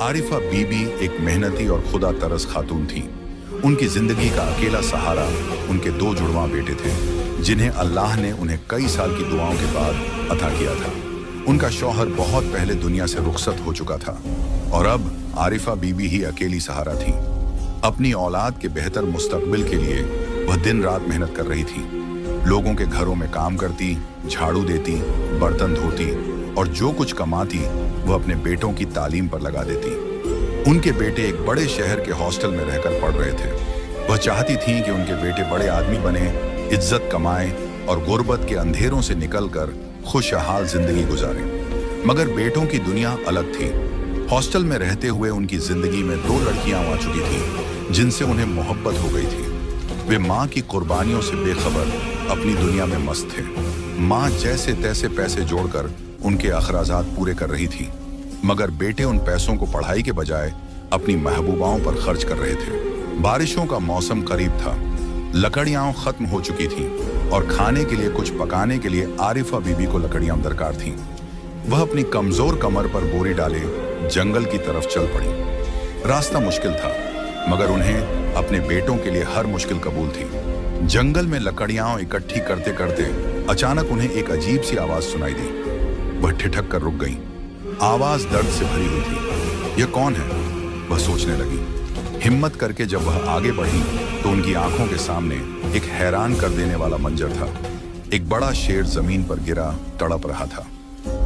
आरिफा बीबी एक मेहनती और खुदा तरस खातून थी। उनकी जिंदगी का अकेला सहारा उनके दो जुड़वां बेटे थे, जिन्हें अल्लाह ने उन्हें कई साल की दुआओं के बाद अता किया था। उनका शौहर बहुत पहले दुनिया से रुखसत हो चुका था और अब आरिफा बीबी ही अकेली सहारा थी। अपनी औलाद के बेहतर मुस्तकबिल के लिए वह दिन रात मेहनत कर रही थी। लोगों के घरों में काम करती, झाड़ू देती, बर्तन धोती और जो कुछ कमाती वह अपने बेटों की तालीम पर लगा देती। उनके बेटे एक बड़े शहर के हॉस्टल में रहकर पढ़ रहे थे। वह चाहती थीं कि उनके बेटे बड़े आदमी बने, इज्जत कमाएं और गुर्बत के अंधेरों से निकलकर खुशहाल जिंदगी गुजारें। मगर बेटों की दुनिया अलग थी। हॉस्टल में रहते हुए उनकी जिंदगी में दो लड़कियां आ चुकी थीं, जिनसे उन्हें मोहब्बत हो गई थी। वे माँ की कुर्बानियों से बेखबर अपनी दुनिया में मस्त थे। माँ जैसे तैसे पैसे जोड़कर उनके अखराजात पूरे कर रही थी, मगर बेटे उन पैसों को पढ़ाई के बजाय अपनी महबूबाओं पर खर्च कर रहे थे। बारिशों का मौसम करीब था, लकड़ियां खत्म हो चुकी थीं और खाने के लिए कुछ पकाने के लिए आरिफा बीबी को लकड़ियां दरकार थीं। वह अपनी कमजोर कमर पर बोरी डाले जंगल की तरफ चल पड़ी। रास्ता मुश्किल था, मगर उन्हें अपने बेटों के लिए हर मुश्किल कबूल थी। जंगल में लकड़ियां इकट्ठी करते करते अचानक उन्हें एक अजीब सी आवाज सुनाई दी। वह ठिठक कर रुक गई। आवाज दर्द से भरी हुई थी। यह कौन है, वह सोचने लगी। हिम्मत करके जब वह आगे बढ़ी तो उनकी आंखों के सामने एक हैरान कर देने वाला मंजर था। एक बड़ा शेर जमीन पर गिरा तड़प रहा था।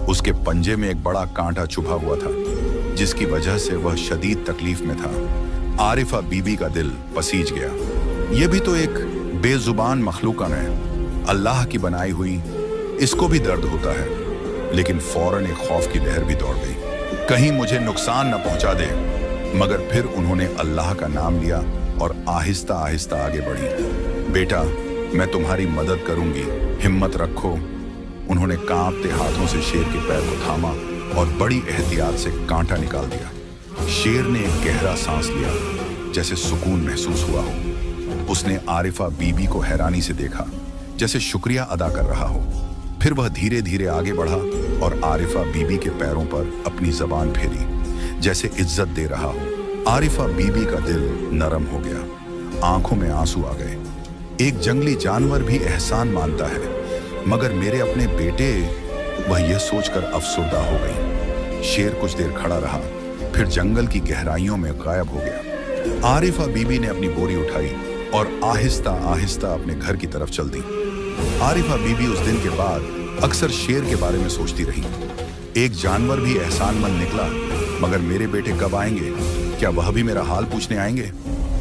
उसके पंजे में एक बड़ा कांटा चुभा हुआ था, जिसकी वजह से वह शदीद तकलीफ में था। आरिफा बीबी का दिल पसीज गया। यह भी तो एक बेजुबान मखलूकन है, अल्लाह की बनाई हुई, इसको भी दर्द होता है। लेकिन फौरन एक खौफ की लहर भी दौड़ गई, कहीं मुझे नुकसान न पहुंचा दे। मगर फिर उन्होंने अल्लाह का नाम लिया और आहिस्ता आहिस्ता आगे बढ़ी। बेटा, मैं तुम्हारी मदद करूंगी, हिम्मत रखो। उन्होंने कांपते हाथों से शेर के पैर को थामा और बड़ी एहतियात से कांटा निकाल दिया। शेर ने एक गहरा सांस लिया, जैसे सुकून महसूस हुआ हो। उसने आरिफा बीबी को हैरानी से देखा, जैसे शुक्रिया अदा कर रहा हो। फिर वह धीरे धीरे आगे बढ़ा और आरिफा बीबी के पैरों पर अपनी जबान फेरी, जैसे इज्जत दे रहा हो। आरिफा बीबी का दिल नरम हो गया, आंखों में आंसू आ गए। एक जंगली जानवर भी एहसान मानता है, मगर मेरे अपने बेटे, वह यह सोचकर अफसुर्दा हो गई। शेर कुछ देर खड़ा रहा, फिर जंगल की गहराइयों में गायब हो गया। आरिफा बीबी ने अपनी बोरी उठाई और आहिस्ता आहिस्ता अपने घर की तरफ चल दी। आरिफा बीबी उस दिन के बाद अक्सर शेर के बारे में सोचती रही। एक जानवर भी एहसानमंद निकला, मगर मेरे बेटे कब आएंगे? क्या वह भी मेरा हाल पूछने आएंगे?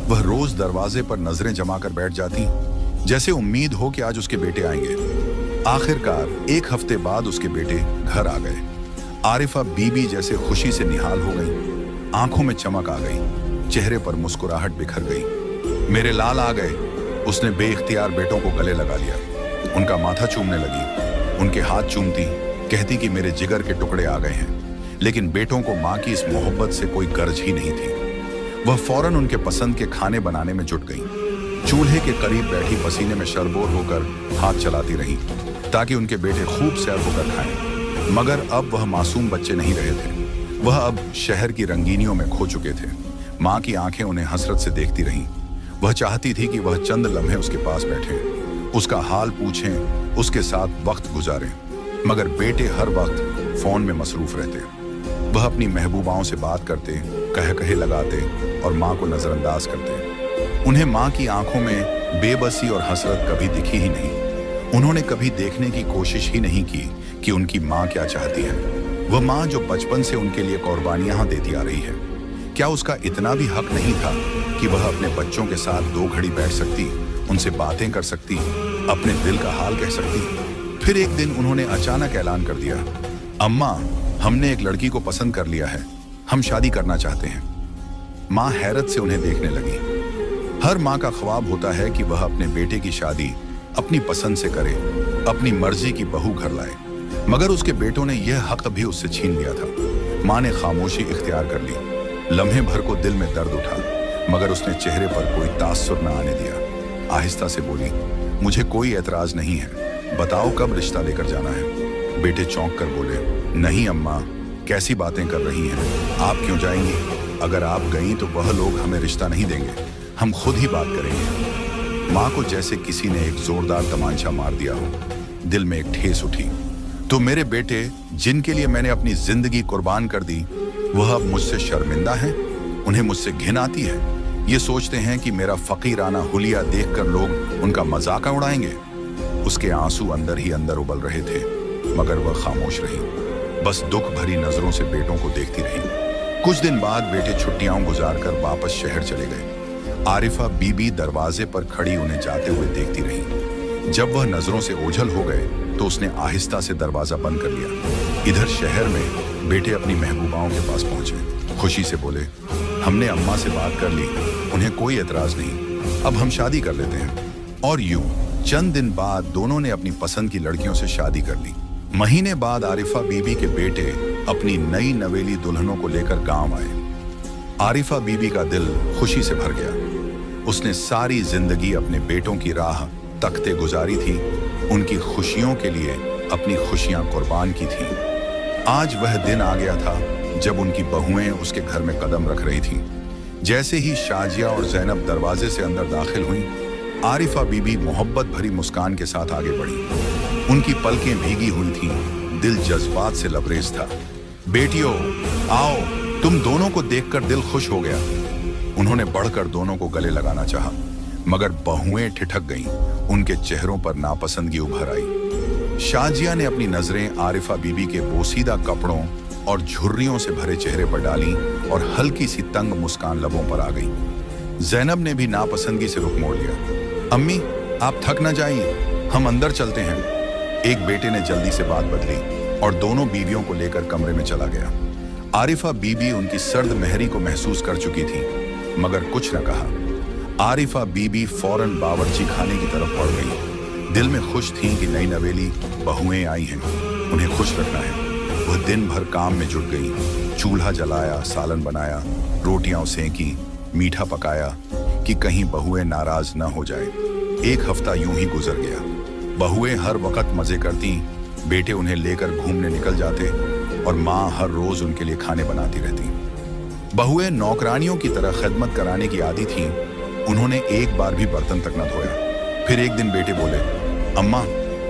वह रोज दरवाजे पर नजरें जमा कर बैठ जाती, जैसे उम्मीद हो कि आज उसके बेटे आएंगे। आखिरकार एक हफ्ते बाद उसके बेटे घर आ गए। आरिफा बीबी जैसे खुशी से निहाल हो गई, आंखों में चमक आ गई, चेहरे पर मुस्कुराहट बिखर गई। मेरे लाल आ गए, उसने बेइख्तियार बेटों को गले लगा लिया। उनका माथा चूमने लगी, उनके हाथ चूमती, कहती कि मेरे जिगर के टुकड़े आ गए हैं। लेकिन बेटों को माँ की इस मोहब्बत से कोई गर्ज ही नहीं थी। वह फौरन उनके पसंद के खाने बनाने में जुट गई। चूल्हे के करीब बैठी पसीने में शरबोर होकर हाथ चलाती रही, ताकि उनके बेटे खूब सैर होकर खाएं। मगर अब वह मासूम बच्चे नहीं रहे थे, वह अब शहर की रंगीनियों में खो चुके थे। माँ की आंखें उन्हें हसरत से देखती रहीं। वह चाहती थी कि वह चंद लम्हे उसके पास बैठे, उसका हाल पूछें, उसके साथ वक्त गुजारें। मगर बेटे हर वक्त फोन में मसरूफ रहते। वह अपनी महबूबाओं से बात करते, कह कहे लगाते और माँ को नजरअंदाज करते। उन्हें माँ की आंखों में बेबसी और हसरत कभी दिखी ही नहीं। उन्होंने कभी देखने की कोशिश ही नहीं की कि उनकी माँ क्या चाहती है। वह माँ जो बचपन से उनके लिए कुर्बानियां देती आ रही है, क्या उसका इतना भी हक नहीं था कि वह अपने बच्चों के साथ दो घड़ी बैठ सकती, उनसे बातें कर सकती, अपने दिल का हाल कह सकती? फिर एक दिन उन्होंने अचानक ऐलान कर दिया, अम्मा, हमने एक लड़की को पसंद कर लिया है, हम शादी करना चाहते हैं। माँ हैरत से उन्हें देखने लगी। हर माँ का ख्वाब होता है कि वह अपने बेटे की शादी अपनी पसंद से करे, अपनी मर्जी की बहू घर लाए, मगर उसके बेटों ने यह हक भी उससे छीन लिया था। माँ ने खामोशी इख्तियार कर ली। लम्हे भर को दिल में दर्द उठा, मगर उसने चेहरे पर कोई तासुर न आने दिया। आहिस्ता से बोली, मुझे कोई एतराज नहीं है, बताओ कब रिश्ता लेकर जाना है? बेटे चौंक कर बोले, नहीं अम्मा, कैसी बातें कर रही हैं? आप क्यों जाएंगी? अगर आप गईं तो वह लोग हमें रिश्ता नहीं देंगे, हम खुद ही बात करेंगे। माँ को जैसे किसी ने एक जोरदार तमांचा मार दिया हो। दिल में एक ठेस उठी। तो मेरे बेटे, जिनके लिए मैंने अपनी जिंदगी कुर्बान कर दी, वह अब मुझसे शर्मिंदा हैं? उन्हें मुझसे घिन आती है? ये सोचते हैं कि मेरा फकीराना हुलिया देखकर लोग उनका मजाक उड़ाएंगे? उसके आंसू अंदर ही अंदर उबल रहे थे, मगर वह खामोश रही, बस दुख भरी नजरों से बेटों को देखती रही। कुछ दिन बाद बेटे छुट्टियां गुजारकर वापस शहर चले गए। आरिफा बीबी दरवाजे पर खड़ी उन्हें जाते हुए देखती रही। जब वह नजरों से ओझल हो गए तो उसने आहिस्ता से दरवाजा बंद कर लिया। इधर शहर में बेटे अपनी महबूबाओं के पास पहुंचे। खुशी से बोले, हमने अम्मा से बात कर ली, उन्हें कोई एतराज नहीं, अब हम शादी कर लेते हैं। और यूं चंद दिन बाद दोनों ने अपनी पसंद की लड़कियों से शादी कर ली। महीने बाद आरिफा बीबी के बेटे अपनी नई नवेली दुल्हनों को लेकर गांव आए। आरिफा बीबी का दिल खुशी से भर गया। उसने सारी जिंदगी अपने बेटों की राह तकते गुजारी थी, उनकी खुशियों के लिए अपनी खुशियां कुर्बान की थी। आज वह दिन आ गया था जब उनकी बहुएं उसके घर में कदम रख रही थीं। जैसे ही शाजिया और जैनब दरवाजे से अंदर दाखिल हुईं, आरिफा बीबी मोहब्बत भरी मुस्कान के साथ आगे बढ़ी। उनकी पलकें भीगी हुई थीं, दिल जज्बात से लबरेज था। बेटियों, आओ, तुम दोनों को देखकर दिल खुश हो गया। उन्होंने बढ़कर दोनों को गले लगाना चाहा, मगर बहुएं ठिठक गईं। उनके चेहरों पर नापसंदगी उभर आई। शाजिया ने अपनी नजरें आरिफा बीबी के बोसीदा कपड़ों और झुर्रियों से भरे चेहरे पर डाली और हल्की सी तंग मुस्कान लबों पर आ गई। जैनब ने भी नापसंदगी से रुख मोड़ लिया। अम्मी, आप थक न जाइए, हम अंदर चलते हैं। एक बेटे ने जल्दी से बात बदली और दोनों बीवियों को लेकर कमरे में चला गया। आरिफा बीबी उनकी सर्द मेहरी को महसूस कर चुकी थी, मगर कुछ न कहा। आरिफा बीबी फौरन बावर्ची खाने की तरफ बढ़ गई। दिल में खुश थी कि नई नवेली बहुएं आई हैं, उन्हें खुश रखना है। वह दिन भर काम में जुट गई। चूल्हा जलाया, सालन बनाया, रोटियां सेंकी, मीठा पकाया कि कहीं बहुएं नाराज न हो जाए। एक हफ्ता यूं ही गुजर गया। बहुएं हर वक्त मजे करती, बेटे उन्हें लेकर घूमने निकल जाते और माँ हर रोज उनके लिए खाने बनाती रहती। बहुएं नौकरानियों की तरह खिदमत कराने की आदी थीं। उन्होंने एक बार भी बर्तन तक न धोया। फिर एक दिन बेटे बोले, अम्मा,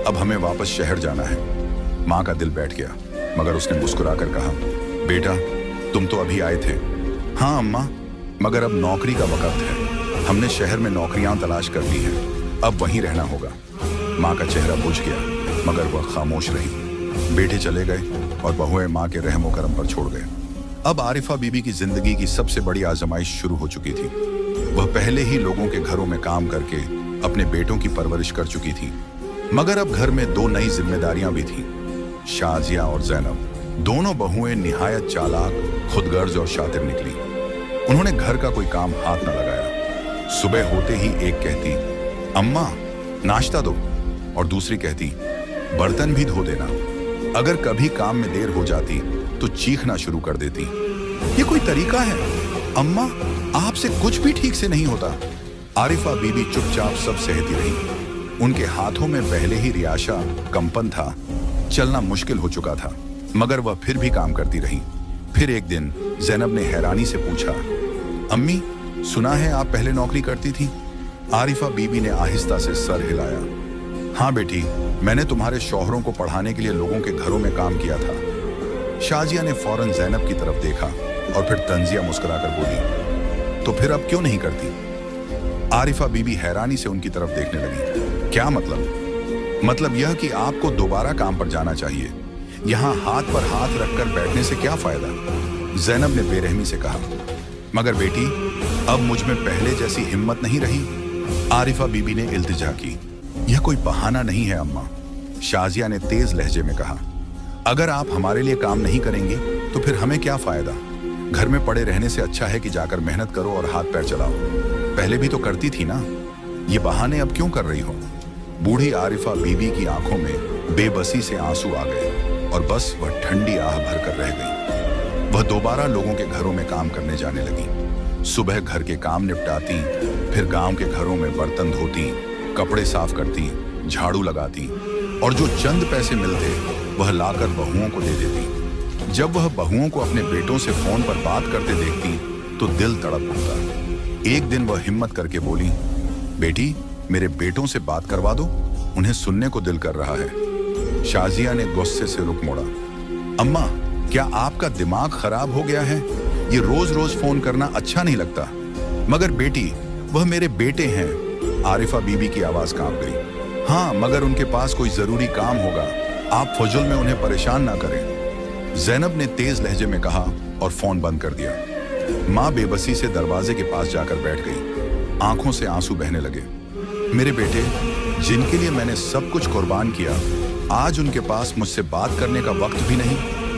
अब हमें वापस शहर जाना है। माँ का दिल बैठ गया, मगर उसने मुस्कुराकर कहा, बेटा, तुम तो अभी आए थे। हाँ अम्मा, मगर अब नौकरी का वक्त है। हमने शहर में नौकरियां तलाश कर ली हैं, अब वहीं रहना होगा। माँ का चेहरा बुझ गया, मगर वह खामोश रही। बेटे चले गए और बहुएं माँ के रहम करम पर छोड़ गए। अब आरिफा बीबी की जिंदगी की सबसे बड़ी आजमाइश शुरू हो चुकी थी। वह पहले ही लोगों के घरों में काम करके अपने बेटों की परवरिश कर चुकी थी, मगर अब घर में दो नई जिम्मेदारियां भी थीं, शाजिया और जैनब। दोनों बहुएं निहायत चालाक, खुदगर्ज और शातिर निकली। उन्होंने घर का कोई काम हाथ न लगाया। सुबह होते ही एक कहती, अम्मा, नाश्ता दो, और दूसरी कहती, बर्तन भी धो देना। अगर कभी काम में देर हो जाती तो चीखना शुरू कर देती। ये कोई तरीका है? अम्मा, आपसे कुछ भी ठीक से नहीं होता। आरिफा बीबी चुपचाप सब सहती रही। उनके हाथों में पहले ही रियाशा, कंपन था, चलना मुश्किल हो चुका था, मगर वह फिर भी काम करती रही। फिर एक दिन जैनब ने हैरानी से पूछा, अम्मी, सुना है आप पहले नौकरी करती थी? आरिफा बीबी ने आहिस्ता से सर हिलाया। हाँ बेटी, मैंने तुम्हारे शौहरों को पढ़ाने के लिए लोगों के घरों में काम किया था। शाजिया ने फौरन जैनब की तरफ देखा और फिर तंजिया मुस्कुराकर बोली, तो फिर अब क्यों नहीं करती? आरिफा बीबी हैरानी से उनकी तरफ देखने लगी। क्या मतलब? मतलब यह कि आपको दोबारा काम पर जाना चाहिए। यहाँ हाथ पर हाथ रखकर बैठने से क्या फायदा? जैनब ने बेरहमी से कहा। मगर बेटी, अब मुझ में पहले जैसी हिम्मत नहीं रही। आरिफा बीबी ने इल्तिजा की। यह कोई बहाना नहीं है अम्मा, शाजिया ने तेज लहजे में कहा। अगर आप हमारे लिए काम नहीं करेंगी तो फिर हमें क्या फायदा? घर में पड़े रहने से अच्छा है कि जाकर मेहनत करो और हाथ पैर चलाओ। पहले भी तो करती थी ना, ये बहाने अब क्यों कर रही हो? बूढ़ी आरिफा बीबी की आंखों में बेबसी से आंसू आ गए और बस वह ठंडी आह भरकर रह गई। वह दोबारा लोगों के घरों में काम करने जाने लगी। सुबह घर के काम निपटाती, फिर गांव के घरों में बर्तन धोती, कपड़े साफ करती, झाड़ू लगाती और जो चंद पैसे मिलते वह लाकर बहुओं को दे देती। जब वह बहुओं को अपने बेटों से फोन पर बात करते देखती तो दिल तड़प उठता। एक दिन वह हिम्मत करके बोली, बेटी मेरे बेटों से बात करवा दो, उन्हें सुनने को दिल कर रहा है। शाजिया ने गुस्से से रुख मोड़ा। अम्मा, क्या आपका दिमाग खराब हो गया है? ये रोज रोज फोन करना अच्छा नहीं लगता। मगर बेटी, वह मेरे बेटे हैं। आरिफा बीबी की आवाज कांप गई। हाँ, मगर उनके पास कोई जरूरी काम होगा, आप फजुल में उन्हें परेशान ना करें। जैनब ने तेज लहजे में कहा और फोन बंद कर दिया। माँ बेबसी से दरवाजे के पास जाकर बैठ गई। आंखों से आंसू बहने लगे। मेरे बेटे, जिनके लिए मैंने सब कुछ कुर्बान किया, आज उनके पास मुझसे बात करने का वक्त भी नहीं।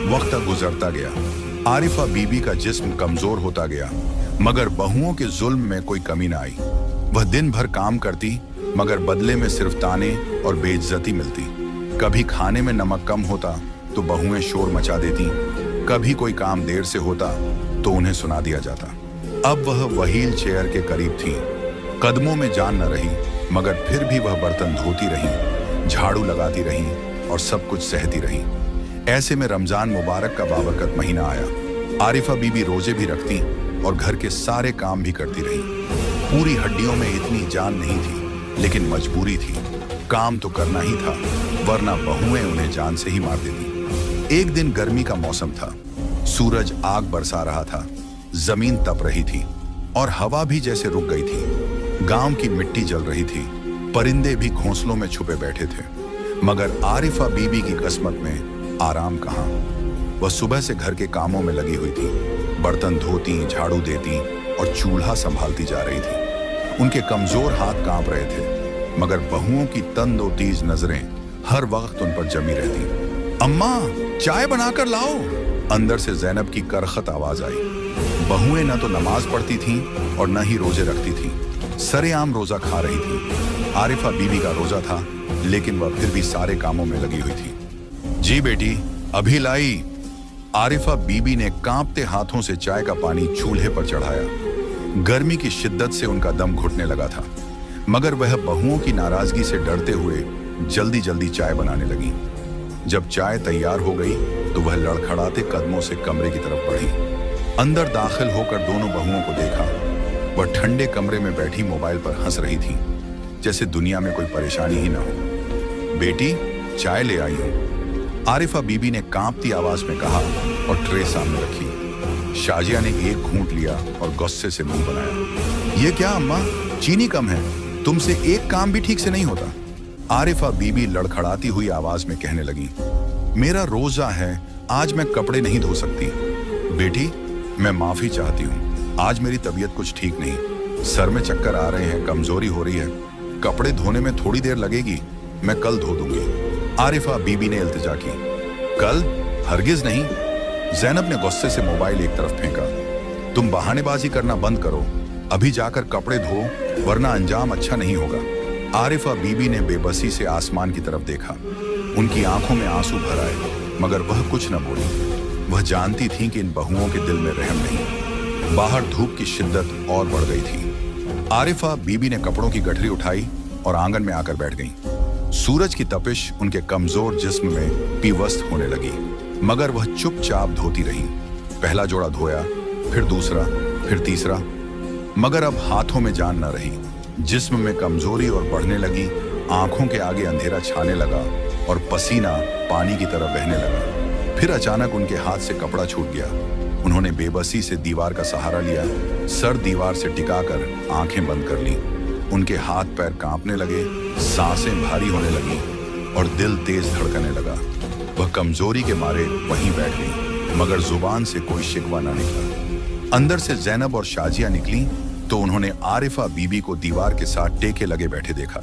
वक्त गुजरता गया। आरिफा बीबी का जिस्म कमजोर होता गया, मगर बहुओं के जुल्म में कोई कमी ना आई। वह दिन भर काम करती, मगर बदले में सिर्फ ताने और बेइज्जती मिलती। कभी खाने में नमक कम होता तो बहुएं शोर मचा देती, कभी कोई काम देर से होता तो उन्हें सुना दिया जाता। अब वह व्हील चेयर के करीब थी। कदमों में जान न रही, मगर फिर भी वह बर्तन धोती रही, झाड़ू लगाती रही और सब कुछ सहती रही। ऐसे में रमजान मुबारक का बाबरकत महीना आया। आरिफा बीबी रोजे भी रखती और घर के सारे काम भी करती रही। पूरी हड्डियों में इतनी जान नहीं थी, लेकिन मजबूरी थी। काम तो करना ही था, वरना बहुएं उन्हें जान से ही मार देती। एक दिन गर्मी का मौसम था। सूरज आग बरसा रहा था, जमीन तप रही थी और हवा भी जैसे रुक गई थी। गांव की मिट्टी जल रही थी, परिंदे भी घोंसलों में छुपे बैठे थे। मगर आरिफा बीबी की किस्मत में आराम कहाँ। वह सुबह से घर के कामों में लगी हुई थी। बर्तन धोती, झाड़ू देती और चूल्हा संभालती जा रही थी। उनके कमजोर हाथ कांप रहे थे, मगर बहुओं की तंदोतीज नजरें हर वक्त उन पर जमी रहती। अम्मा, चाय बनाकर लाओ। अंदर से जैनब की करखत आवाज आई। बहुएं न तो नमाज पढ़ती थीं और न ही रोजे रखती थीं, सरेआम रोजा खा रही थी। आरिफा बीबी का रोजा था, लेकिन वह फिर भी सारे कामों में लगी हुई थी। जी बेटी, अभी लाई। आरिफा बीबी ने कांपते हाथों से चाय का पानी चूल्हे पर चढ़ाया। गर्मी की शिद्दत से उनका दम घुटने लगा था, मगर वह बहुओं की नाराजगी से डरते हुए जल्दी जल्दी चाय बनाने लगी। जब चाय तैयार हो गई तो वह लड़खड़ाते कदमों से कमरे की तरफ बढ़ी। अंदर दाखिल होकर दोनों बहुओं को देखा। वह ठंडे कमरे में बैठी मोबाइल पर हंस रही थी, जैसे दुनिया में कोई परेशानी ही न हो। बेटी, चाय ले आई हूं, आरिफा बीबी ने कांपती आवाज में कहा और ट्रे सामने रखी। शाजिया ने एक घूंट लिया और गुस्से से मुंह बनाया। ये क्या अम्मा, चीनी कम है, तुमसे एक काम भी ठीक से नहीं होता। आरिफा बीबी लड़खड़ाती हुई आवाज में कहने लगी, मेरा रोजा है, आज मैं कपड़े नहीं धो सकती। बेटी, मैं माफी चाहती हूँ, आज मेरी तबीयत कुछ ठीक नहीं, सर में चक्कर आ रहे हैं, कमजोरी हो रही है। कपड़े धोने में थोड़ी देर लगेगी, मैं कल धो दूंगी। आरिफा बीबी ने इल्तिजा की। कल? हरगिज नहीं। जैनब ने गुस्से से मोबाइल एक तरफ फेंका। तुम बहानेबाजी करना बंद करो, अभी जाकर कपड़े धो, वरना अंजाम अच्छा नहीं होगा। आरिफा बीबी ने बेबसी से आसमान की तरफ देखा। उनकी आंखों में आंसू भर आए, मगर वह कुछ न बोली। वह जानती थी कि इन बहुओं के दिल में रहम नहीं। बाहर धूप की शिद्दत और बढ़ गई थी। आरिफा बीबी ने कपड़ों की गठरी उठाई और आंगन में आकर बैठ गई। सूरज की तपिश उनके कमजोर जिस्म में पीवस्त होने लगी, मगर वह चुपचाप धोती रही। पहला जोड़ा धोया, फिर दूसरा, फिर तीसरा, मगर अब हाथों में जान न रही। जिस्म में कमजोरी और बढ़ने लगी। आंखों के आगे अंधेरा छाने लगा और पसीना पानी की तरह बहने लगा। फिर अचानक उनके हाथ से कपड़ा छूट गया। उन्होंने बेबसी से दीवार का सहारा लिया, सर दीवार से टिकाकर आंखें बंद कर ली। उनके हाथ पैर कांपने लगे, सांसें भारी होने लगी और दिल तेज धड़कने लगा। वह कमजोरी के मारे वहीं बैठ गई, मगर जुबान से कोई शिकवा न निकला। अंदर से जैनब और शाजिया निकली तो उन्होंने आरिफा बीबी को दीवार के साथ टेके लगे बैठे देखा।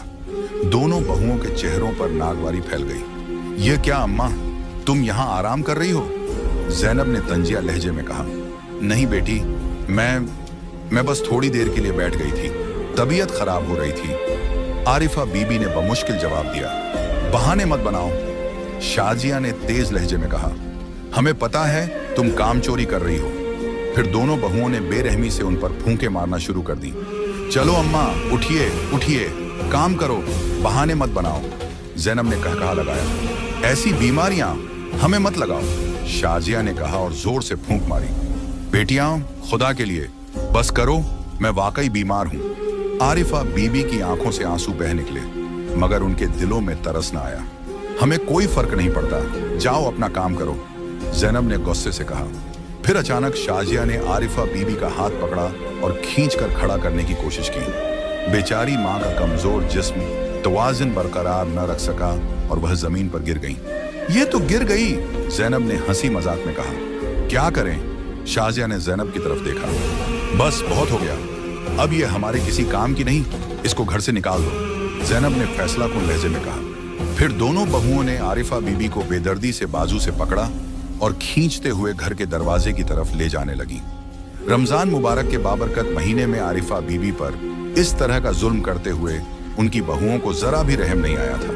दोनों बहुओं के चेहरों पर नागवारी फैल गई। ये क्या अम्मा, तुम यहाँ आराम कर रही हो? जैनब ने तंजिया लहजे में कहा। नहीं बेटी, मैं बस थोड़ी देर के लिए बैठ गई थी, तबीयत खराब हो रही थी। आरिफा बीबी ने बमुश्किल जवाब दिया। बहाने मत बनाओ, शाजिया ने तेज लहजे में कहा। हमें पता है तुम काम चोरी कर रही हो। फिर दोनों बहुओं ने बेरहमी से उन पर फूंके मारना शुरू कर दी। चलो अम्मा, उठिए उठिए, काम करो, बहाने मत बनाओ। जैनब ने कहकहा लगाया। ऐसी बीमारियां हमें मत लगाओ। शाजिया ने कहा और जोर से फूंक मारी। बेटियां, खुदा के लिए बस करो, मैं वाकई बीमार हूं। आरिफा बीबी की आंखों से आंसू बह निकले, मगर उनके दिलों में तरस न आया। हमें कोई फर्क नहीं पड़ता, जाओ अपना काम करो, ज़ैनब ने गुस्से से कहा। फिर अचानक शाजिया ने आरिफा बीबी का हाथ पकड़ा और खींचकर खड़ा करने की कोशिश की। बेचारी मां का कमजोर जिस्म तवाज़ुन बरकरार न रख सका और वह जमीन पर गिर गई। ये तो गिर गई, ज़ैनब ने हंसी मजाक में कहा। क्या करें? शाजिया ने ज़ैनब की तरफ देखा। बस बहुत हो गया, अब ये हमारे किसी काम की नहीं, इसको घर से निकाल दो, ज़ैनब ने फैसलाकुन लहजे में कहा। फिर दोनों बहुओं ने आरिफा बीबी को बेदर्दी से बाजू से पकड़ा और खींचते हुए घर के दरवाजे की तरफ ले जाने लगी। रमजान मुबारक के बाबरकत महीने में आरिफा बीबी पर इस तरह का जुल्म करते हुए उनकी बहुओं को जरा भी रहम नहीं आया था।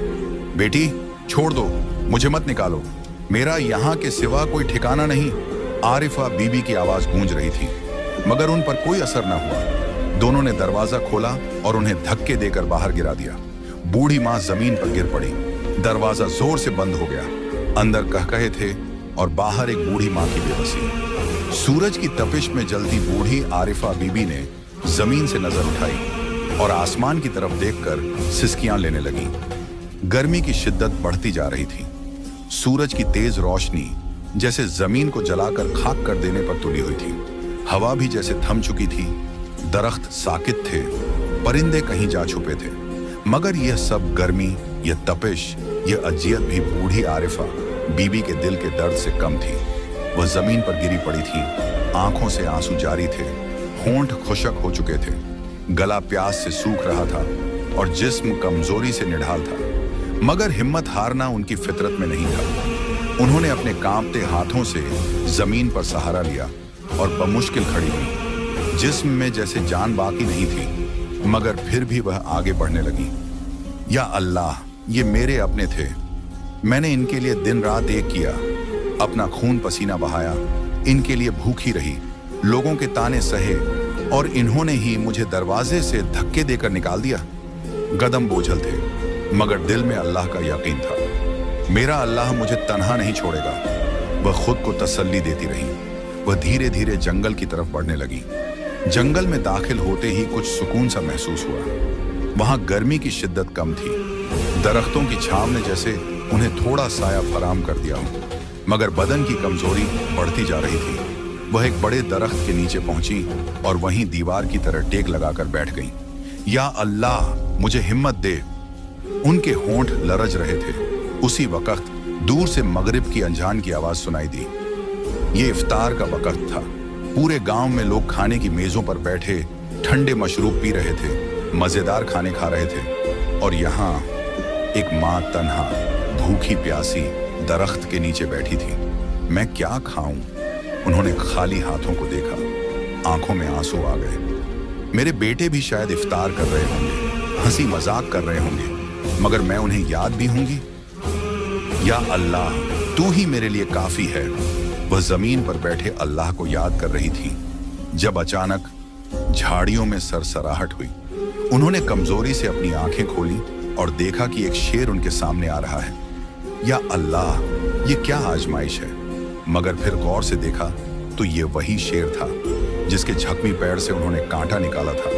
बेटी, छोड़ दो, मुझे मत निकालो, मेरा यहाँ के सिवा कोई ठिकाना नहीं, आरिफा बीबी की आवाज गूंज रही थी, मगर उन पर कोई असर न हुआ। दोनों ने दरवाजा खोला और उन्हें धक्के देकर बाहर गिरा दिया। बूढ़ी माँ जमीन पर गिर पड़ी, दरवाजा जोर से बंद हो गया। अंदर कहकहे थे और बाहर एक बूढ़ी माँ की बेबसी। सूरज की तपिश में जलती बूढ़ी आरिफा बीबी ने जमीन से नजर उठाई और आसमान की तरफ देखकर सिसकियां लेने लगी। गर्मी की शिद्दत बढ़ती जा रही थी। सूरज की तेज रोशनी जैसे जमीन को जलाकर खाक कर देने पर तुली हुई थी। हवा भी जैसे थम चुकी थी। दरख्त साकित थे, परिंदे कहीं जा छुपे थे, मगर यह सब गर्मी, यह तपिश, यह अजियत भी बूढ़ी आरिफा बीबी के दिल के दर्द से कम थी। वह जमीन पर गिरी पड़ी थी, आंखों से आंसू जारी थे, होंठ खुशक हो चुके थे, गला प्यास से सूख रहा था और जिस्म कमजोरी से निढाल था, मगर हिम्मत हारना उनकी फितरत में नहीं था। उन्होंने अपने कांपते हाथों से जमीन पर सहारा लिया और बमुश्किल खड़ी हुई। जिस्म में जैसे जान बाकी नहीं थी, मगर फिर भी वह आगे बढ़ने लगी। या अल्लाह, ये मेरे अपने थे, मैंने इनके लिए दिन रात एक किया, अपना खून पसीना बहाया, इनके लिए भूखी रही, लोगों के ताने सहे और इन्होंने ही मुझे दरवाजे से धक्के देकर निकाल दिया। कदम बोझल थे, मगर दिल में अल्लाह का यकीन था। मेरा अल्लाह मुझे तन्हा नहीं छोड़ेगा। वह खुद को तसल्ली देती रही। वह धीरे धीरे जंगल की तरफ बढ़ने लगी। जंगल में दाखिल होते ही कुछ सुकून सा महसूस हुआ। वहां गर्मी की शिद्दत कम थी। दरख्तों की छांव ने जैसे उन्हें थोड़ा साया फराम कर दिया हो, मगर बदन की कमजोरी बढ़ती जा रही थी। वह एक बड़े दरख्त के नीचे पहुंची और वहीं दीवार की तरह टेक लगाकर बैठ गई। या अल्लाह, मुझे हिम्मत दे। उनके होंठ लरज रहे थे। उसी वक्त दूर से मगरिब की अजान की आवाज सुनाई दी। ये इफ्तार का वक्त था। पूरे गांव में लोग खाने की मेजों पर बैठे ठंडे मशरूब पी रहे थे, मजेदार खाने खा रहे थे, और यहाँ एक माँ तन्हा भूखी प्यासी दरख्त के नीचे बैठी थी। मैं क्या खाऊं? उन्होंने खाली हाथों को देखा, आंखों में आंसू आ गए। मेरे बेटे भी शायद इफ्तार कर रहे होंगे, हंसी मजाक कर रहे होंगे, मगर मैं उन्हें याद भी होंगी। या अल्लाह, तू ही मेरे लिए काफी है। वह जमीन पर बैठे अल्लाह को याद कर रही थी जब अचानक झाड़ियों में सरसराहट हुई। उन्होंने कमजोरी से अपनी आंखें खोली और देखा कि एक शेर उनके सामने आ रहा है। या अल्लाह, ये क्या आजमाइश है? मगर फिर गौर से देखा तो ये वही शेर था जिसके जख्मी पैर से उन्होंने कांटा निकाला था।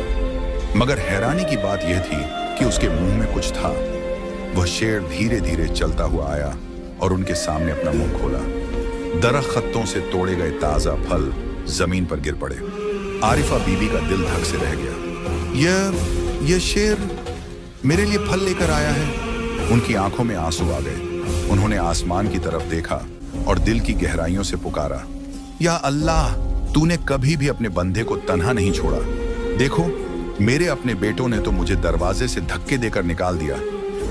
मगर हैरानी की बात यह थी कि उसके मुंह में कुछ था। वह शेर धीरे धीरे चलता हुआ आया और उनके सामने अपना मुंह खोला। दरख्तों से तोड़े गए ताजा फल जमीन पर गिर पड़े। आरिफा बीबी का दिल धक से रह गया। यह शेर मेरे लिए फल लेकर आया है। उनकी आंखों में आंसू आ गए। उन्होंने आसमान की तरफ देखा और दिल की गहराइयों से पुकारा, या अल्लाह, तूने कभी भी अपने बंदे को तन्हा नहीं छोड़ा। देखो, मेरे अपने बेटों ने तो मुझे दरवाजे से धक्के देकर निकाल दिया,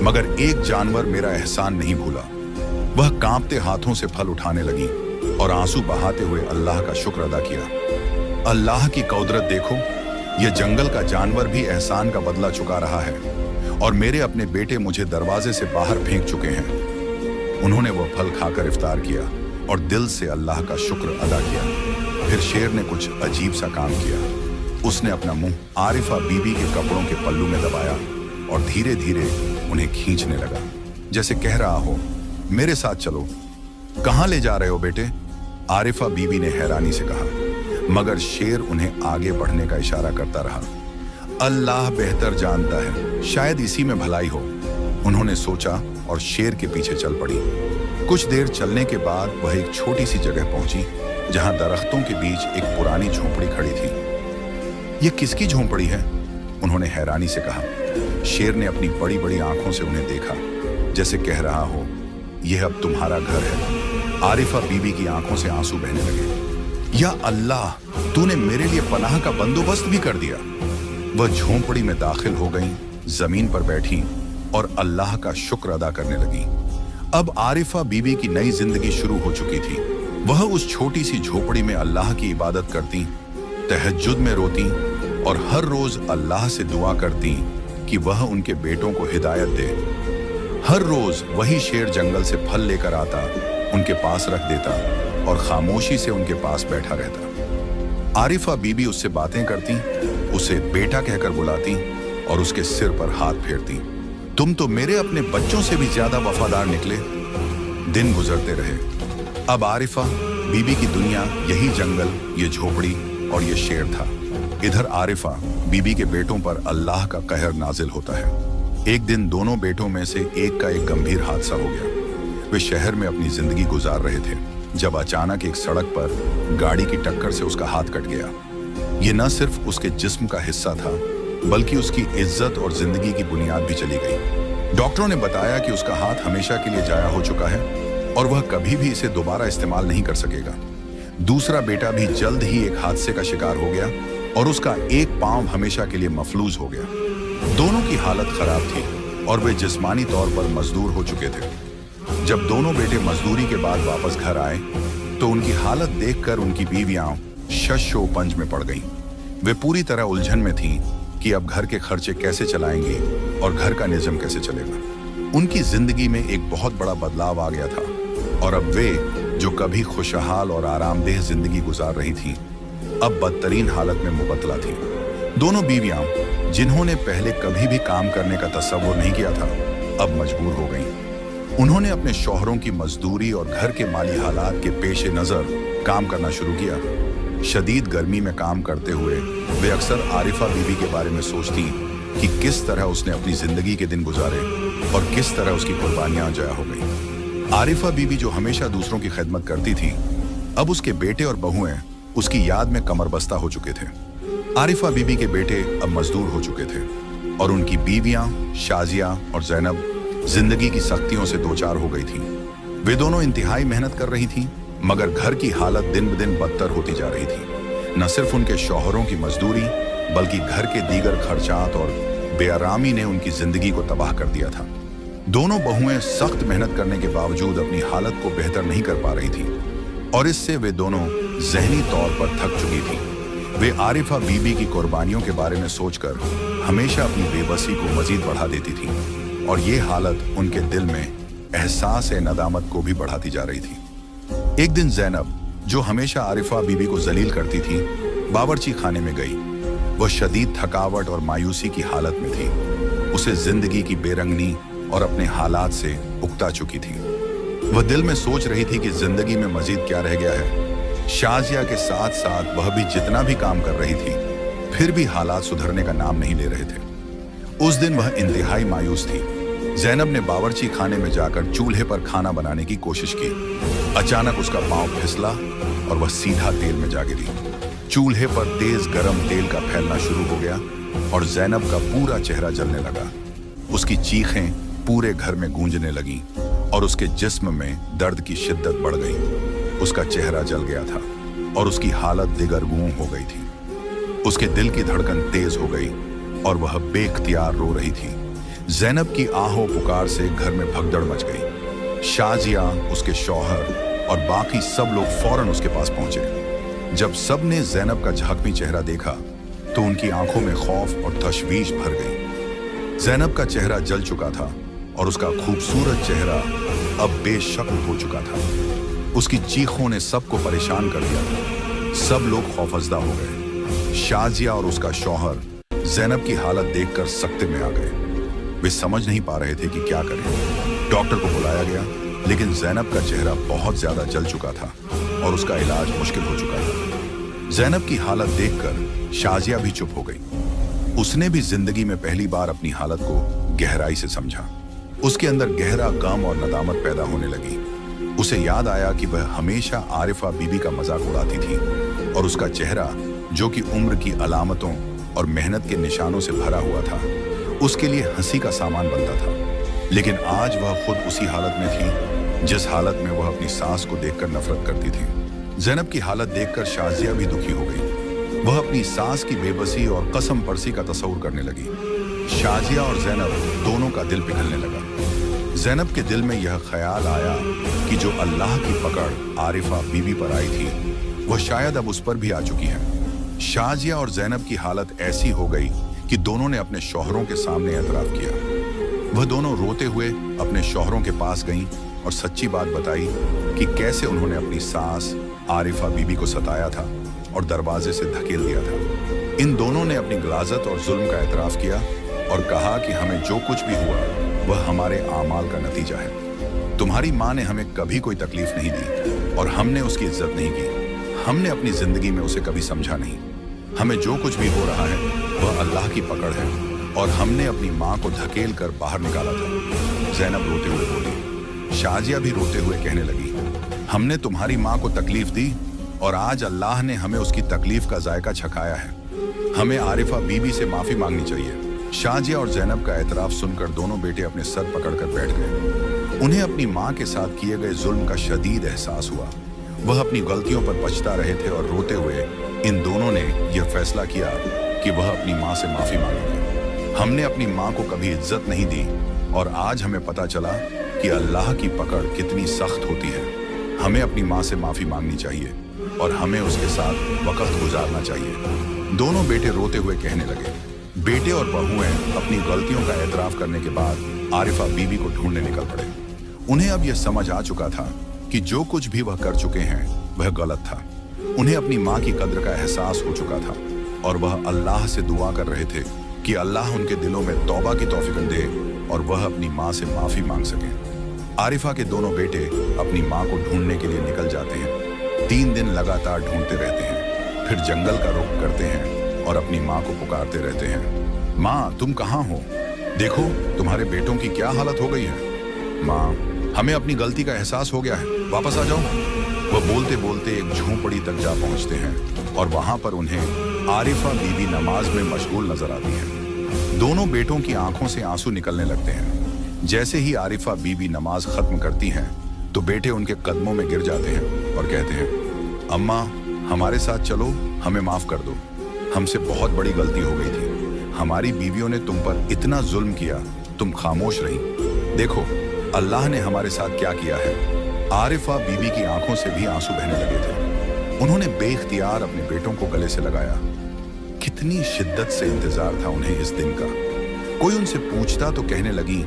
मगर एक जानवर मेरा एहसान नहीं भूला। वह कांपते हाथों से फल उठाने लगी और आंसू बहाते हुए अल्लाह का शुक्र अदा किया। अल्लाह की कुदरत देखो, यह जंगल का जानवर भी एहसान का बदला चुका रहा है और मेरे अपने बेटे मुझे दरवाजे से बाहर फेंक चुके हैं। उन्होंने वह फल खाकर इफ्तार किया और दिल से अल्लाह का शुक्र अदा किया। फिर शेर ने कुछ अजीब सा काम किया। उसने अपना मुंह आरिफा बीबी के कपड़ों के पल्लू में दबाया और धीरे धीरे उन्हें खींचने लगा, जैसे कह रहा हो, मेरे साथ चलो। कहाँ ले जा रहे हो बेटे? आरिफा बीबी ने हैरानी से कहा, मगर शेर उन्हें आगे बढ़ने का इशारा करता रहा। अल्लाह बेहतर जानता है, शायद इसी में भलाई हो, उन्होंने सोचा और शेर के पीछे चल पड़ी। कुछ देर चलने के बाद वह एक छोटी सी जगह पहुंची जहां दरख्तों के बीच एक पुरानी झोपड़ी खड़ी थी। यह किसकी झोपड़ी है? उन्होंने हैरानी से कहा। शेर ने अपनी बड़ी बड़ी आंखों से उन्हें देखा, जैसे कह रहा हो, यह अब तुम्हारा घर है। आरिफा बीबी की आंखों से आंसू बहने लगे। या अल्लाह, तूने मेरे लिए पनाह का बंदोबस्त भी कर दिया। वह झोंपड़ी में दाखिल हो गईं, जमीन पर बैठी और अल्लाह का शुक्र अदा करने लगी। अब आरिफा बीबी की नई जिंदगी शुरू हो चुकी थी। वह उस छोटी सी झोपड़ी में अल्लाह की इबादत करती, तहज्जुद में रोती और हर रोज अल्लाह से दुआ करती कि वह उनके बेटों को हिदायत दे। हर रोज वही शेर जंगल से फल लेकर आता, उनके पास रख देता और खामोशी से उनके पास बैठा रहता। आरिफा बीबी उससे बातें करती, उसे बेटा कहकर बुलाती और उसके सिर पर हाथ फेरती। तुम तो मेरे अपने बच्चों से भी ज्यादा वफादार निकले। दिन गुजरते रहे। अब आरिफा बीबी की दुनिया यही जंगल, ये झोपड़ी और ये शेर था। इधर आरिफा बीबी के बेटों पर अल्लाह का कहर नाजिल होता है। एक दिन दोनों बेटों में से एक का एक गंभीर हादसा हो गया। वे शहर में अपनी जिंदगी गुजार रहे थे जब अचानक एक सड़क पर गाड़ी की टक्कर से उसका हाथ कट गया। ये न सिर्फ उसके जिस्म का हिस्सा था, बल्कि उसकी इज्जत और जिंदगी की बुनियाद भी चली गई। डॉक्टरों ने बताया कि उसका हाथ हमेशा के लिए जाया हो चुका है और वह कभी भी इसे दोबारा इस्तेमाल नहीं कर सकेगा। दूसरा बेटा भी जल्द ही एक हादसे का शिकार हो गया और उसका एक पांव हमेशा के लिए मफलूज हो गया। दोनों की हालत खराब थी और वे जिस्मानी तौर पर मजदूर हो चुके थे। जब दोनों बेटे मजदूरी के बाद वापस घर आए तो उनकी हालत देखकर उनकी बीवियां शश-ओ-पंज में पड़ गईं। वे पूरी तरह उलझन में थीं कि अब घर के खर्चे कैसे चलाएंगे और घर का निज़म कैसे चलेगा। उनकी जिंदगी में एक बहुत बड़ा बदलाव आ गया था और अब वे, जो कभी खुशहाल और आरामदेह जिंदगी गुजार रही थीं, अब बदतरीन हालत में मुबतला थीं। दोनों बीवियां, जिन्होंने पहले कभी भी काम करने का तसव्वुर नहीं किया था, अब मजबूर हो गईं। उन्होंने अपने शौहरों की मजदूरी और घर के माली हालात के पेश नज़र काम करना शुरू किया। शदीद गर्मी में काम करते हुए वे अक्सर आरिफा बीबी के बारे में सोचती कि किस तरह उसने अपनी जिंदगी के दिन गुजारे और किस तरह उसकी कुर्बानियां जाया हो गई। आरिफा बीबी जो हमेशा दूसरों की खिदमत करती थी, अब उसके बेटे और बहुएं उसकी याद में कमरबस्ता हो चुके थे। आरिफा बीबी के बेटे अब मजदूर हो चुके थे और उनकी बीवियां शाजिया और जैनब जिंदगी की सख्तियों से दो चार हो गई थीं। वे दोनों इंतहाई मेहनत कर रही थीं, मगर घर की हालत दिन ब दिन बदतर होती जा रही थी। न सिर्फ उनके शौहरों की मजदूरी, बल्कि घर के दीगर खर्चात और बेआरामी ने उनकी जिंदगी को तबाह कर दिया था। दोनों बहुएं सख्त मेहनत करने के बावजूद अपनी हालत को बेहतर नहीं कर पा रही थीं और इससे वे दोनों ज़हनी तौर पर थक चुकी थीं। वे आरिफा बीबी की कुर्बानियों के बारे में सोचकर हमेशा अपनी बेबसी को मजीद बढ़ा देती थीं और ये हालत उनके दिल में एहसास नदामत को भी बढ़ाती जा रही थी। एक दिन जैनब, जो हमेशा आरिफा बीबी को जलील करती थी, बावर्ची खाने में गई। वह शदीद थकावट और मायूसी की हालत में थी। उसे जिंदगी की बेरंगनी और अपने हालात से उकता चुकी थी। वह दिल में सोच रही थी कि जिंदगी में मजीद क्या रह गया है। शाजिया के साथ साथ वह भी जितना भी काम कर रही थी, फिर भी हालात सुधरने का नाम नहीं ले रहे थे। उस दिन वह इंतहाई मायूस थी। जैनब ने बावर्ची खाने में जाकर चूल्हे पर खाना बनाने की कोशिश की। अचानक उसका पांव फिसला और वह सीधा तेल में जा गिरी। चूल्हे पर तेज गरम तेल का फैलना शुरू हो गया और जैनब का पूरा चेहरा जलने लगा। उसकी चीखें पूरे घर में गूंजने लगीं और उसके जिस्म में दर्द की शिद्दत बढ़ गई। उसका चेहरा जल गया था और उसकी हालत दिगरगूं हो गई थी। उसके दिल की धड़कन तेज हो गई और वह बेख्तियार रो रही थी। जैनब की आहो पुकार से घर में भगदड़ मच गई। शाजिया, उसके शौहर और बाकी सब लोग फौरन उसके पास पहुंचे। जब सब ने जैनब का झांकवी चेहरा देखा तो उनकी आंखों में खौफ और तशवीश भर गई। जैनब का चेहरा जल चुका था और उसका खूबसूरत चेहरा अब बेशक्ल हो चुका था। उसकी चीखों ने सबको परेशान कर दिया था। सब लोग खौफजदा हो गए। शाजिया और उसका शौहर जैनब की हालत देखकर सकते में आ गए। वे समझ नहीं पा रहे थे कि क्या करें। डॉक्टर को बुलाया गया, लेकिन जैनब का चेहरा बहुत ज्यादा जल चुका था और उसका इलाज मुश्किल हो चुका था। जैनब की हालत देखकर शाजिया भी चुप हो गई। उसने भी जिंदगी में पहली बार अपनी हालत को गहराई से समझा। उसके अंदर गहरा गम और नदामत पैदा होने लगी। उसे याद आया कि वह हमेशा आरिफा बीबी का मजाक उड़ाती थी और उसका चेहरा, जो कि उम्र की अलामतों और मेहनत के निशानों से भरा हुआ था, उसके लिए हंसी का सामान बनता था। लेकिन आज वह खुद उसी हालत में थी जिस हालत में वह अपनी सास को देखकर नफरत करती थी। जैनब की हालत देखकर शाजिया भी दुखी हो गई। वह अपनी सास की बेबसी और कसम परसी का तस्वुर करने लगी। शाजिया और जैनब दोनों का दिल पिघलने लगा। जैनब के दिल में यह ख्याल आया कि जो अल्लाह की पकड़ आरिफा बीबी पर आई थी, वह शायद अब उस पर भी आ चुकी है। शाजिया और जैनब की हालत ऐसी हो गई कि दोनों ने अपने शौहरों के सामने एतराफ किया। वह दोनों रोते हुए अपने शौहरों के पास गईं और सच्ची बात बताई कि कैसे उन्होंने अपनी सास आरिफा बीबी को सताया था और दरवाजे से धकेल दिया था। इन दोनों ने अपनी गलाजत और जुल्म का एतराफ किया और कहा कि हमें जो कुछ भी हुआ वह हमारे आमाल का नतीजा है। तुम्हारी माँ ने हमें कभी कोई तकलीफ नहीं दी और हमने उसकी इज्जत नहीं की। हमने अपनी जिंदगी में उसे कभी समझा नहीं। हमें जो कुछ भी हो रहा है वह अल्लाह की पकड़ है और हमने अपनी माँ को धकेल कर बाहर निकाला था। जैनब रोते हुए बोली। शाजिया भी रोते हुए कहने लगी, हमने तुम्हारी माँ को तकलीफ दी और आज अल्लाह ने हमें उसकी तकलीफ का जायका छकाया है। हमें आरिफा बीबी से माफी मांगनी चाहिए। शाजिया और जैनब का एतराफ सुनकर दोनों बेटे अपने सर पकड़कर बैठ गए। उन्हें अपनी माँ के साथ किए गए जुल्म का शदीद एहसास हुआ। वह अपनी गलतियों पर पछता रहे थे और रोते हुए इन दोनों ने यह फैसला किया कि वह अपनी माँ से माफी मांगेंगे। हमने अपनी माँ को कभी इज्जत नहीं दी और आज हमें पता चला कि अल्लाह की पकड़ कितनी सख्त होती है। हमें अपनी माँ से माफी मांगनी चाहिए और हमें उसके साथ वक्त गुजारना चाहिए। दोनों बेटे रोते हुए कहने लगे। बेटे और बहुएं अपनी गलतियों का एतराफ करने के बाद आरिफा बीबी को ढूंढने निकल पड़े। उन्हें अब यह समझ आ चुका था कि जो कुछ भी वह कर चुके हैं वह गलत था। उन्हें अपनी माँ की कद्र का एहसास हो चुका था और वह अल्लाह से दुआ कर रहे थे कि अल्लाह उनके दिलों में तौबा की तौफीक दे और वह अपनी माँ से माफी मांग सके। आरिफा के दोनों बेटे अपनी माँ को ढूंढने के लिए निकल जाते हैं। 3 दिन लगातार ढूंढते रहते हैं, फिर जंगल का रुख करते हैं और अपनी माँ को पुकारते रहते हैं। माँ, तुम कहाँ हो? देखो तुम्हारे बेटों की क्या हालत हो गई है। माँ, हमें अपनी गलती का एहसास हो गया है, वापस आ जाओ। वह बोलते बोलते एक झोंपड़ी तक जा पहुंचते हैं और वहां पर उन्हें आरिफा बीबी नमाज में मशगूल नजर आती है। दोनों बेटों की आंखों से आंसू निकलने लगते हैं। जैसे ही आरिफा बीबी नमाज खत्म करती हैं तो बेटे उनके कदमों में गिर जाते हैं और कहते हैं, अम्मा हमारे साथ चलो, हमें माफ कर दो। हमसे बहुत बड़ी गलती हो गई थी। हमारी बीवियों ने तुम पर इतना जुल्म किया, तुम खामोश रही। देखो अल्लाह ने हमारे साथ क्या किया है। आरिफा बीबी की आंखों से भी आंसू बहने लगे थे। उन्होंने बेइख्तियार अपने बेटों को गले से लगाया। कितनी शिद्दत से इंतजार था उन्हें इस दिन का। कोई उनसे पूछता तो कहने लगी,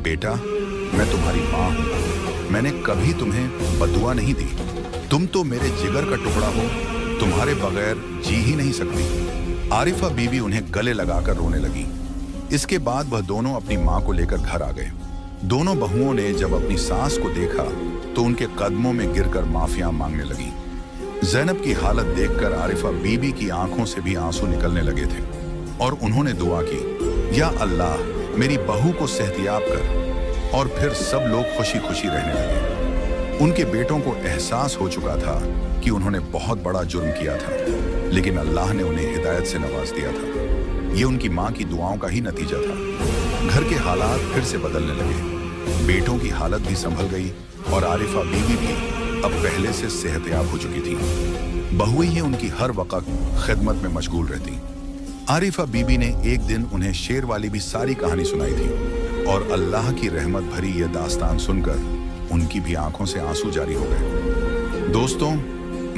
बेटा मैं तुम्हारी माँ हूँ, मैंने कभी तुम्हें बदुआ नहीं दी। तुम तो मेरे जिगर का टुकड़ा हो, तुम्हारे बगैर जी ही नहीं सकती। आरिफा बीबी उन्हें गले लगाकर रोने लगी। इसके बाद वह दोनों अपनी माँ को लेकर घर आ गए। दोनों बहुओं ने जब अपनी सास को देखा तो उनके कदमों में गिरकर माफिया मांगने लगी। जैनब की हालत देखकर आरिफा बीबी की आंखों से भी आंसू निकलने लगे थे और उन्होंने दुआ की, या अल्लाह मेरी बहू को सेहतियाब कर। और फिर सब लोग खुशी खुशी रहने लगे। उनके बेटों को एहसास हो चुका था कि उन्होंने बहुत बड़ा जुर्म किया था, लेकिन अल्लाह ने उन्हें हिदायत से नवाज दिया था। ये उनकी माँ की दुआओं का ही नतीजा था। घर के हालात फिर से बदलने लगे। बेटों की हालत भी संभल गई और आरिफा बीवी भी अब पहले से सेहतयाब हो चुकी थी। बहुएं ही उनकी हर वक्त खिदमत में मशगूल रहती। आरिफा बीबी ने एक दिन उन्हें शेर वाली भी सारी कहानी सुनाई थी और अल्लाह की रहमत भरी यह दास्तान सुनकर उनकी भी आंखों से आंसू जारी हो गए। दोस्तों,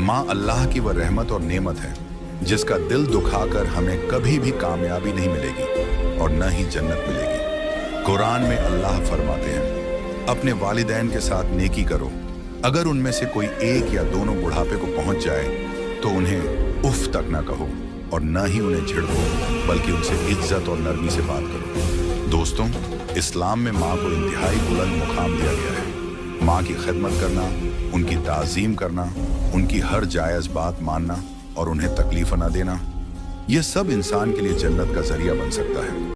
माँ अल्लाह की वह रहमत और नेमत है जिसका दिल दुखाकर हमें कभी भी कामयाबी नहीं मिलेगी और न ही जन्नत मिलेगी। कुरान में अल्लाह फरमाते हैं, अपने वालिदैन के साथ नेकी करो। अगर उनमें से कोई एक या दोनों बुढ़ापे को पहुंच जाए तो उन्हें उफ तक न कहो और न ही उन्हें झिड़को, बल्कि उनसे इज्जत और नरमी से बात करो। दोस्तों, इस्लाम में माँ को इंतहाई बुलंद मुकाम दिया गया है। माँ की खिदमत करना, उनकी ताज़ीम करना, उनकी हर जायज़ बात मानना और उन्हें तकलीफ न देना, यह सब इंसान के लिए जन्नत का जरिया बन सकता है।